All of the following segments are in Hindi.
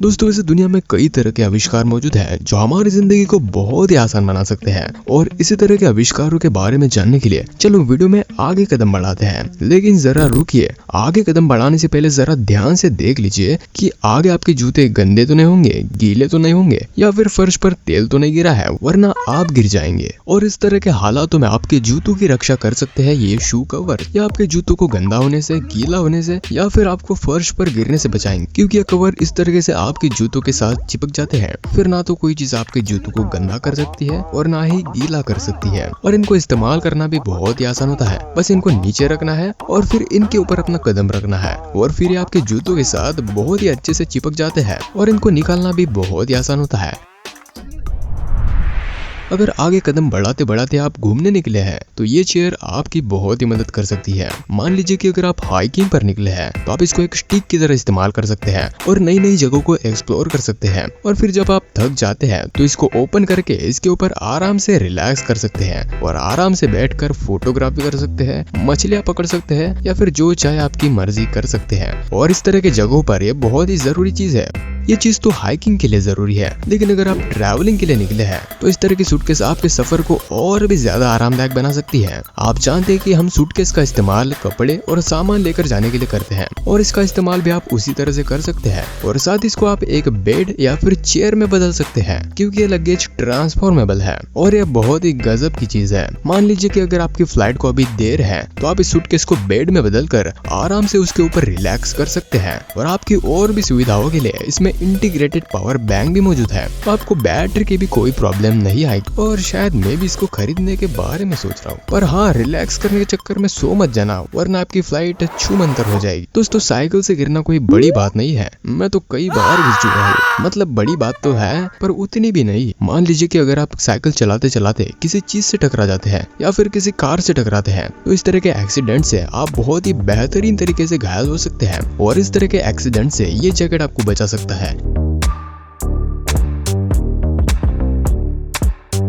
दोस्तों वैसे दुनिया में कई तरह के आविष्कार मौजूद हैं जो हमारी जिंदगी को बहुत ही आसान बना सकते हैं और इसी तरह के आविष्कारों के बारे में जानने के लिए चलो वीडियो में आगे कदम बढ़ाते हैं। लेकिन जरा रुकिए, आगे कदम बढ़ाने से पहले जरा ध्यान से देख लीजिए कि आगे आपके जूते गंदे तो नहीं होंगे, गीले तो नहीं होंगे या फिर फर्श पर तेल तो नहीं गिरा है, वरना आप गिर जाएंगे। और इस तरह के हालातों में आपके जूतों की रक्षा कर सकते हैं ये शू कवर, या आपके जूतों को गंदा होने से, गीला होने से या फिर आपको फर्श पर गिरने से बचाएंगे, क्योंकि ये कवर इस तरीके से आपके जूतों के साथ चिपक जाते हैं। फिर ना तो कोई चीज आपके जूतों को गंदा कर सकती है और ना ही गीला कर सकती है। और इनको इस्तेमाल करना भी बहुत ही आसान होता है। बस इनको नीचे रखना है और फिर इनके ऊपर अपना कदम रखना है और फिर ये आपके जूतों के साथ बहुत ही अच्छे से चिपक जाते हैं और इनको निकालना भी बहुत ही आसान होता है। अगर आगे कदम बढ़ाते बढ़ाते आप घूमने निकले हैं तो ये चेयर आपकी बहुत ही मदद कर सकती है। मान लीजिए कि अगर आप हाइकिंग पर निकले हैं तो आप इसको एक स्टिक की तरह इस्तेमाल कर सकते हैं और नई नई जगहों को एक्सप्लोर कर सकते हैं। और फिर जब आप थक जाते हैं तो इसको ओपन करके इसके ऊपर आराम से रिलैक्स कर सकते हैं और आराम से बैठकर फोटोग्राफी कर सकते हैं, मछलियां पकड़ सकते हैं या फिर जो चाहे आपकी मर्जी कर सकते हैं। और इस तरह के जगहों पर ये बहुत ही जरूरी चीज है। ये चीज तो हाइकिंग के लिए जरूरी है, लेकिन अगर आप ट्रैवलिंग के लिए निकले हैं तो इस तरह की सूटकेस आपके सफर को और भी ज्यादा आरामदायक बना सकती है। आप जानते हैं कि हम सूटकेस का इस्तेमाल कपड़े और सामान लेकर जाने के लिए करते हैं और इसका इस्तेमाल भी आप उसी तरह से कर सकते हैं। और साथ इसको आप एक बेड या फिर चेयर में बदल सकते हैं, क्योंकि ये लगेज ट्रांसफॉर्मेबल है और ये बहुत ही गजब की चीज है। मान लीजिए कि अगर आपकी फ्लाइट को अभी देर है तो आप इस सूटकेस को बेड में बदल कर आराम से उसके ऊपर रिलैक्स कर सकते हैं। और आपकी और भी सुविधाओं के लिए इसमें इंटीग्रेटेड पावर बैंक भी मौजूद है, तो आपको बैटरी की भी कोई प्रॉब्लम नहीं आएगी। और शायद मैं भी इसको खरीदने के बारे में सोच रहा हूँ, पर हाँ, रिलैक्स करने के चक्कर में सो मत जाना, वरना आपकी फ्लाइट छूमंतर हो जाएगी। दोस्तों साइकिल से गिरना कोई बड़ी बात नहीं है, मैं तो कई बार गिर चुका हूँ। मतलब बड़ी बात तो है पर उतनी भी नहीं। मान लीजिए कि अगर आप साइकिल चलाते चलाते किसी चीज से टकरा जाते हैं या फिर किसी कार से टकराते हैं तो इस तरह के एक्सीडेंट से आप बहुत ही बेहतरीन तरीके से घायल हो सकते हैं। और इस तरह के एक्सीडेंट से ये जैकेट आपको बचा सकता है।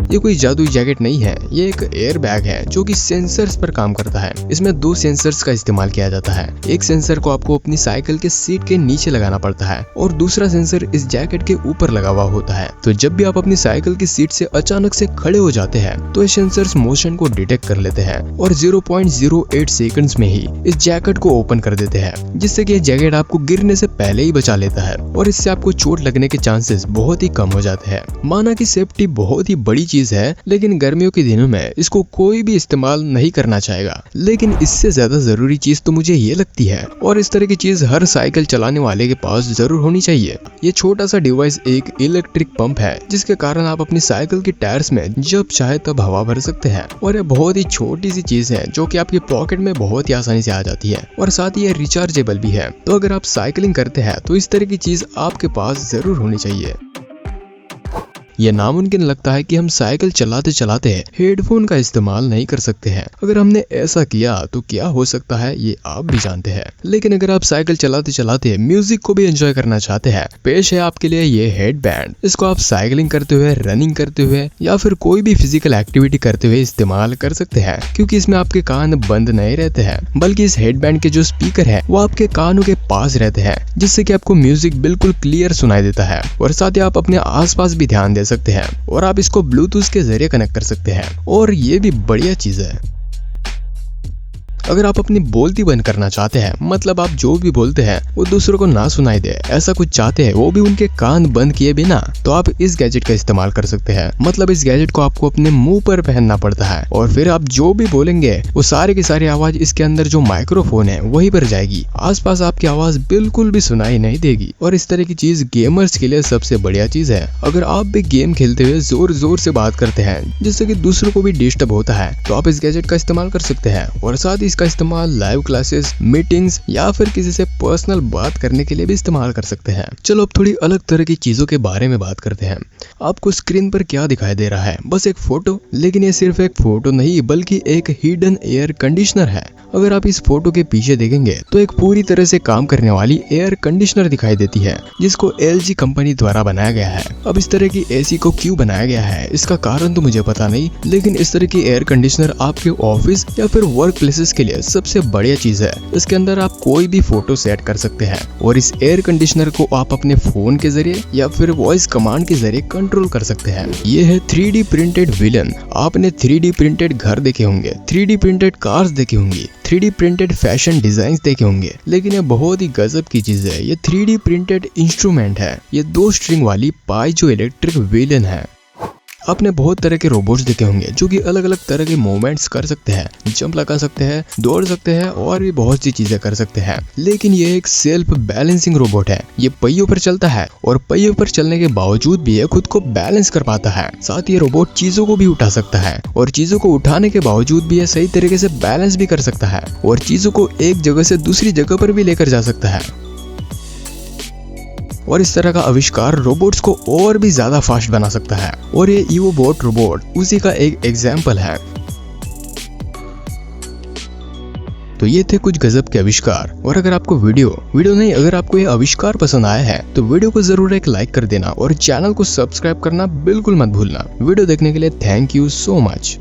ये कोई जादुई जैकेट नहीं है, ये एक एयर बैग है जो कि सेंसर्स पर काम करता है। इसमें 2 सेंसर्स का इस्तेमाल किया जाता है। एक सेंसर को आपको अपनी साइकिल के सीट के नीचे लगाना पड़ता है और दूसरा सेंसर इस जैकेट के ऊपर लगा हुआ होता है। तो जब भी आप अपनी साइकिल की सीट से अचानक से खड़े हो जाते हैं तो ये सेंसर्स मोशन को डिटेक्ट कर लेते हैं और 0.08 सेकंड्स में ही इस जैकेट को ओपन कर देते हैं, जिससे कि ये जैकेट आपको गिरने से पहले ही बचा लेता है और इससे आपको चोट लगने के चांसेस बहुत ही कम हो जाते हैं। माना कि सेफ्टी बहुत ही बड़ी चीज है, लेकिन गर्मियों के दिनों में इसको कोई भी इस्तेमाल नहीं करना चाहेगा। लेकिन इससे ज्यादा जरूरी चीज तो मुझे ये लगती है, और इस तरह की चीज हर साइकिल चलाने वाले के पास जरूर होनी चाहिए। ये छोटा सा डिवाइस एक इलेक्ट्रिक पंप है, जिसके कारण आप अपनी साइकिल की टायर्स में जब चाहे तब हवा भर सकते हैं। और ये बहुत ही छोटी सी चीज है जो कि आपके पॉकेट में बहुत ही आसानी से आ जाती है और साथ ही ये रिचार्जेबल भी है। तो अगर आप साइकिलिंग करते हैं तो इस तरह की चीज आपके पास जरूर होनी चाहिए। ये नामुमकिन लगता है कि हम साइकिल चलाते चलाते हेडफोन का इस्तेमाल नहीं कर सकते हैं। अगर हमने ऐसा किया तो क्या हो सकता है ये आप भी जानते हैं। लेकिन अगर आप साइकिल चलाते चलाते म्यूजिक को भी एंजॉय करना चाहते हैं, पेश है आपके लिए ये हेडबैंड। इसको आप साइकिलिंग करते हुए, रनिंग करते हुए या फिर कोई भी फिजिकल एक्टिविटी करते हुए इस्तेमाल कर सकते हैं, क्योंकि इसमें आपके कान बंद नहीं रहते हैं, बल्कि इस हेडबैंड के जो स्पीकर है वो आपके कानों के पास रहते हैं, जिससे कि आपको म्यूजिक बिल्कुल क्लियर सुनाई देता है। और साथ ही आप अपने आसपास भी ध्यान दे सकते हैं और आप इसको ब्लूटूथ के जरिए कनेक्ट कर सकते हैं। और ये भी बढ़िया चीज है। अगर आप अपनी बोलती बंद करना चाहते हैं, मतलब आप जो भी बोलते हैं वो दूसरों को ना सुनाई दे, ऐसा कुछ चाहते हैं वो भी उनके कान बंद किए बिना, तो आप इस गैजेट का इस्तेमाल कर सकते हैं। मतलब इस गैजेट को आपको अपने मुंह पर पहनना पड़ता है और फिर आप जो भी बोलेंगे वो सारी की सारी आवाज इसके अंदर जो माइक्रोफोन है वहीं पर जाएगी। आसपास आपकी आवाज बिल्कुल भी सुनाई नहीं देगी। और इस तरह की चीज गेमर्स के लिए सबसे बढ़िया चीज है। अगर आप भी गेम खेलते हुए जोर जोर से बात करते हैं जिससे कि दूसरों को भी डिस्टर्ब होता है, तो आप इस गैजेट का इस्तेमाल कर सकते हैं। और साथ ही इसका इस्तेमाल लाइव क्लासेस, मीटिंग्स या फिर किसी से पर्सनल बात करने के लिए भी इस्तेमाल कर सकते हैं। चलो अब थोड़ी अलग तरह की चीजों के बारे में बात करते हैं। आपको स्क्रीन पर क्या दिखाई दे रहा है? बस एक फोटो। लेकिन ये सिर्फ एक फोटो नहीं, बल्कि एक हिडन एयर कंडीशनर है। अगर आप इस फोटो के पीछे देखेंगे तो एक पूरी तरह से काम करने वाली एयर कंडीशनर दिखाई देती है, जिसको LG कंपनी द्वारा बनाया गया है। अब इस तरह की AC को क्यों बनाया गया है इसका कारण तो मुझे पता नहीं, लेकिन इस तरह की एयर कंडीशनर आपके ऑफिस या फिर वर्क प्लेसेस के के लिए सबसे बढ़िया चीज है, इसके अंदर आप कोई भी फोटो सेट कर सकते हैं और इस एयर कंडीशनर को आप अपने फोन के जरिए या फिर वॉइस कमांड के जरिए कंट्रोल कर सकते हैं। ये है 3D प्रिंटेड विलन। आपने 3D प्रिंटेड घर देखे होंगे, 3D प्रिंटेड कार्स देखे होंगी, 3D प्रिंटेड फैशन डिजाइन देखे होंगे, लेकिन ये बहुत ही गजब की चीज है। ये 3D प्रिंटेड इंस्ट्रूमेंट है। ये 2 स्ट्रिंग वाली पाइजो इलेक्ट्रिक विलन है। आपने बहुत तरह के रोबोट्स देखे होंगे जो कि अलग अलग तरह के मूवमेंट्स कर सकते हैं, जंप लगा सकते हैं, दौड़ सकते हैं और भी बहुत सी चीजें कर सकते हैं। लेकिन ये एक सेल्फ बैलेंसिंग रोबोट है। ये पहियों पर चलता है और पहियों पर चलने के बावजूद भी ये खुद को बैलेंस कर पाता है। साथ ही ये रोबोट चीजों को भी उठा सकता है और चीजों को उठाने के बावजूद भी ये सही तरीके से बैलेंस भी कर सकता है और चीजों को एक जगह से दूसरी जगह पर भी लेकर जा सकता है। और इस तरह का आविष्कार रोबोट्स को और भी ज्यादा फास्ट बना सकता है और ये ईवोबॉट रोबोट उसी का एक एग्जाम्पल है। तो ये थे कुछ गजब के आविष्कार। और अगर आपको अगर आपको ये आविष्कार पसंद आया है तो वीडियो को जरूर एक लाइक कर देना और चैनल को सब्सक्राइब करना बिल्कुल मत भूलना। वीडियो देखने के लिए थैंक यू सो मच।